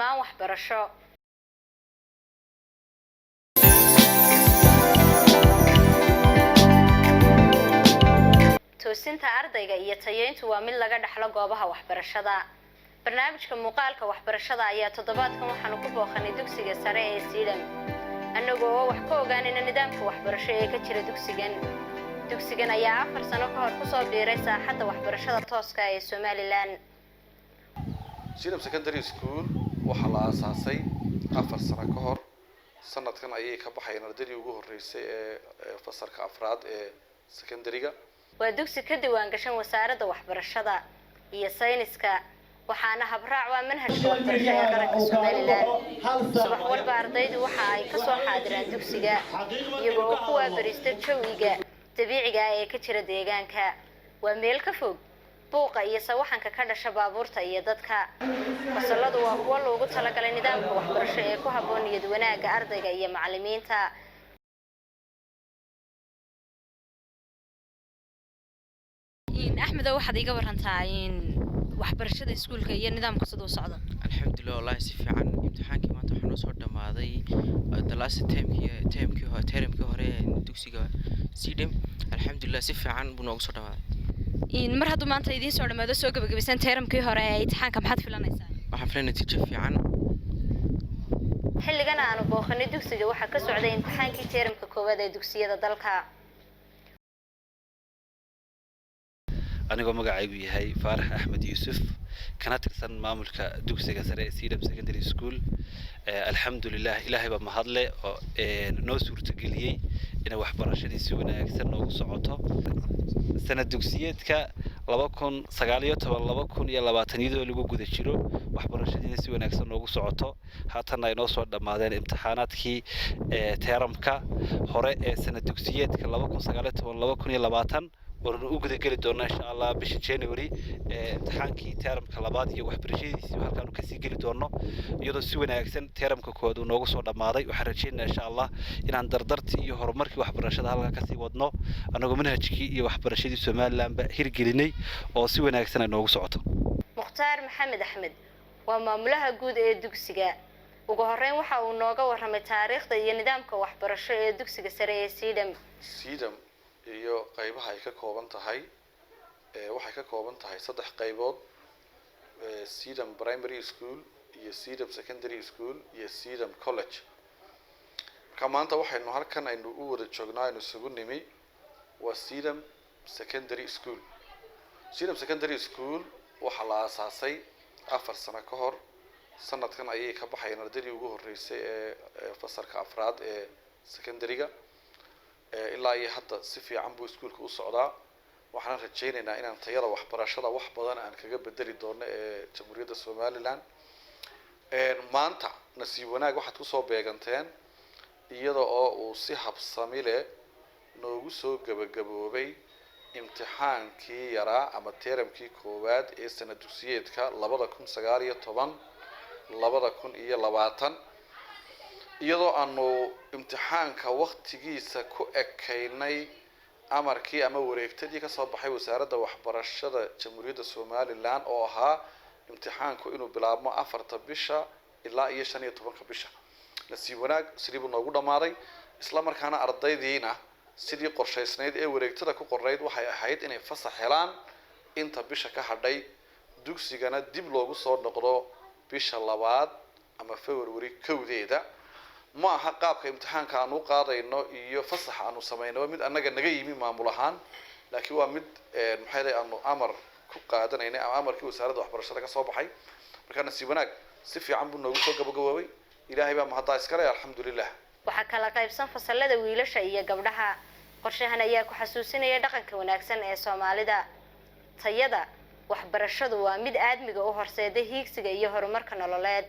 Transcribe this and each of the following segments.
hanaan waxbarasho. toosinta ardayga iyo tayeyntu waa mid laga dhaxlo goobaha waxbarashada. barnaamijka muuqaalka waxbarashada ayaa toddobaadkan waxaanu ku booqanay dugsiga sare ee Siidam annagoo wax ka ogaanayna nidaamka waxbarasho ee ka jira dugsigan ayaa 4 sano ka hor ku soo biiray saaxadda waxbarashada tooska ee Somaliland. Siidam Secondary School waxa la aasaasay 4 sano ka hor sanadkan ayay ka baxayeen ardaydii ugu horeysay ee fasalka afraad ee secondary-ga. waa dugsi ka diiwaan gashan wasaaradda waxbarashada iyo sayniska waxaana habraac waa manhajka waxbarasho ee qaranka Somaliland. subax walba ardaydu waxa ay ka soo xaadiraan dugsiga iyagoo ku waabariista jawiga dabiiciga ah ee ka jira deegaanka. waa meel ka fog buuqa iyo sawaxanka ka dhasha baabuurta iyo dadka. fasaladu waa kuwa loogu talagalay nidaamka waxbarasho ee ku habboon niyad wanaagga ardayga iyo macallimiinta. أحمد واحد يقبر هنتاين waxbarashada iskuulka iyo nidaamka sidoo socdo. alxamdulillah wallahi si fiican imtixaankii maanta waxaan noo soo dhamaaday the last termkii hore dugsiga Siidam alxamdulillah si fiican buu noogu soo dhamaaday. mar hadduu maanta idiin soo dhamaado soo gabagabaysan termkii hore ee imtixaanka maxaad filanaysaa? waxaan filanay natiijo fiican. xilligan aanu booqanay dugsiga waxa ka socday imtixaankii termka koowaad ee dugsiyada dalka. anigoo magacaygu yahay Faarax Axmed Yuusuf kana tirsan maamulka dugsiga sare ee Siidam Secondary School. alxamdulillah ilaahay baa mahadle oo noo suurtageliyay in waxbarashadii si wanaagsan noogu socoto. sanad dugsiyeedka 2019-2020 lagu guda jiro waxbarashadii si wanaagsan noogu socoto. haatan ay noo soo dhamaadeen imtixaanaadkii teeramka hore ee sanad dugsiyeedka 2019-2020 ورنا وجد قلت دونا إن شاء الله بش جانوري امتحان كي ترم كلابات يو وحبرشيد سوى كانوا كسي قلت دونا يدو سوينا أحسن ترم ككود ونوقص ولا ماضي وحرشينا إن شاء الله إن عند درت يو هرمرك وحبرشيد هلا كسي ودنا أنا قمنا هجكي يو وحبرشيد سومال لام بهير قلني أو سوينا أحسن نوقص عطا. مختار محمد أحمد ومملها جود الدكسجة وجهرين وحا ونوقع ورهم التاريخ ده نظامك وحبرشيد الدكسجة سريع Siidam iyo qaybaha ay ka kooban tahay waxay ka kooban tahay 3 qaybood Siidam Primary School iyo Siidam Secondary School iyo Siidam College. maanta waxaynu halkan aynu u wada joognaa inuu isugu nimi waa Siidam Secondary School. Siidam Secondary School waxa la aasaasay 4 sano ka hor sanadkan ayay ka baxayeen ardaydii ugu horeysay ee fasalka afraad ee secondary-ga. ilaa iyo hadda si fiican buu iskuulka u socdaa. waxaan rajaynaynaa inaan tayada waxbarashada wax badan aan kaga bedeli doono ee Jamhuuriyadda Somaliland. maanta nasiib wanaag waxaad ku soo beeganteen iyadoo oo uu si habsami leh noogu soo gabagaboobay imtixaankii yaraa ama teeramkii koowaad ee sanad dugsiyeedka 2019-2020 iyadoo aanu imtixaanka waqtigiisa ku ekaynay amarkii ama wareegtadii ka soo baxay wasaaradda waxbarashada Jamhuuriyadda Somaliland oo ahaa imtixaanku inuu bilaabmo 4 bisha ilaa iyo 15 bisha. nasiib wanaag sidii buu noogu dhamaaday isla markaana ardaydiina sidii qorshaysnayd ee wareegtada ku qornayd waxay ahayd inay fasax helaan inta bisha ka hadhay dugsigana dib loogu soo noqdo bisha labaad ama February 1 ma aha qaabka imtixaanka aanu qaadayno iyo fasax aanu sameeyno mid anaga naga yimi maamul ahaan laakiin waa mid maxay aanu amar ku qaadanayna ama amarkii wasaaradda waxbarashada ka soo baxay. marka nasiib wanaag si fiican buu noogu soo gabagaboobay. ilaahay baa mahad iska leh alxamdulillah. waxa kala qaybsan fasalada wiilasha iyo gabdhaha. qorshahan ayaa ku xasuusinaya dhaqanka wanaagsan ee Soomaalida. tayada waxbarashadu waa mid aadmiga u horseeday hiigsiga iyo horumarka nololeed.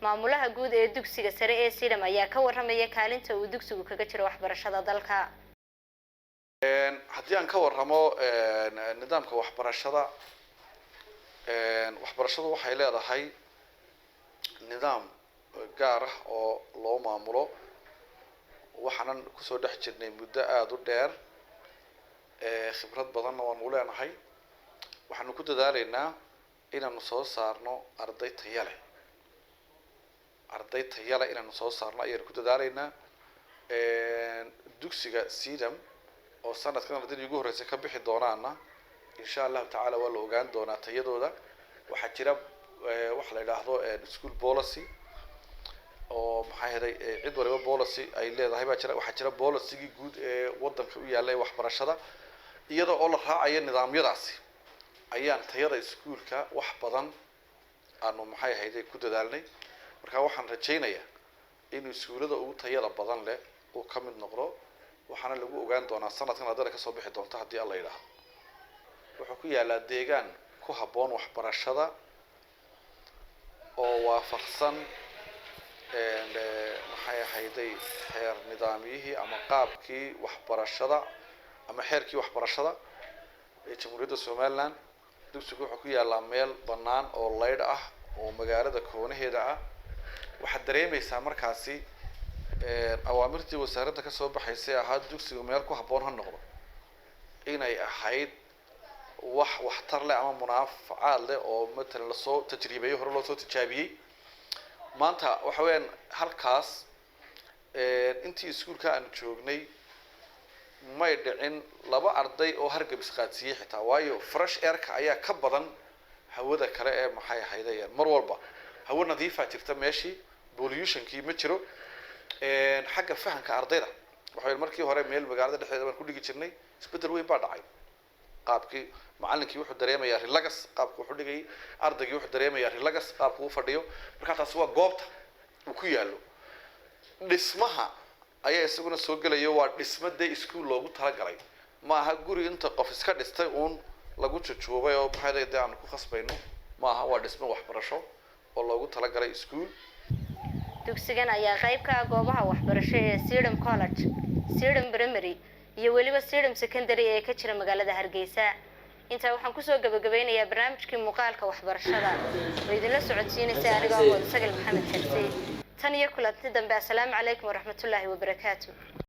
maamulaha guud ee dugsiga sare ee Siidam ayaa ka warramaya kaalinta uu dugsigu kaga jiro waxbarashada dalka. haddii aan ka warramo nidaamka waxbarashada waxay leedahay nidaam gaar ah oo loo maamulo. waxaanan ku soo dhex jirnay muddo aad u dheer khibrad badan oo aan u leenahay. waxaanu ku dadaalaynaa inaanu soo saarno arday tayo leh arday tayala inaanu soo saarno ayaan ku dadaalaynaa dugsiga Sidam oo sanadkan ardayda ugu horreysay ka bixi doonaana insha Allah taala waa la ogaan doonaa tayadooda waxa jira waxa la yiraahdo school policy oo maxay ahayd cid waliba policy ay leedahay baa jira waxa jira policy guud ee wadanka u yaalay waxbarashada iyadoo oo la raacayo nidaamyadaasi ayaan tayada iskuulka wax badan aanu maxay ahayd ku dadaalnay marka waxaan rajaynayaa in iskuulada ugu tayada badan leh oo ka mid noqdo waxaana lagu ogaan doonaa sanadkan ardayda ka soo bixi doonta haddii alla yiraahdo wuxuu ku yaalaa deegaan ku habboon waxbarashada oo waafaqsan maxay ahayd heer nidaamiyihii ama qaabkii waxbarashada ama xeerkii waxbarashada ee Jamhuuriyadda Soomaaliland dugsigu wuxuu ku yaalaa meel bannaan oo leyd ah oo magaalada koonaheeda ah waxaad dareemaysaa markaasi awaamirtii wasaaradda ka soo baxaysay ahaa dugsigu meel ku habboon ha noqdo inay ahayd waxtar leh ama munaafacaad leh oo matalan la soo tajriibeeyay hore loo soo tijaabiyay maanta waxa weeyaan halkaas intii iskuulka aan joognay may dhicin laba arday oo hargab isqaadsiiyay xitaa waayo fresh air-ka ayaa ka badan hawada kale ee maxay ahaydeen mar walba hawo nadiif ah jirta meeshii pollution-kii ma jiro xagga fahanka ardayda waxay markii hore meel magaalada dhexdeeda baan ku dhigi jirnay isbedel weyn baa dhacay qaabkii macallinkii wuxuu dareemayaa relax qaabku wuxuu dhigay ardaygii wuxuu dareemayaa relax qaabku uu fadhiyo marka taas waa goobta uu ku yaalo dhismaha ayaa isaguna soo gelayo waa dhismada iskuul loogu talagalay ma aha guri inta qof iska dhistay uun lagu jujuubay oo maxay aan ku khasbayno ma aha waa dhismo waxbarasho oo loogu talagalay iskuul dugsigan ayaa qayb ka ah goobaha waxbarasho ee Sidam College Sidam Primary iyo waliba Sidam Secondary ee ka jira magaalada Hargeysa inta waxaan ku soo gabagabeynayaa barnaamijkii muuqaalka waxbarashada oo idin la socodsiinaysa aniga oo Sagal Maxamed Xirsi tan iyo kulanti dambe assalaamu calaykum waraxmatullaahi wabarakaatuh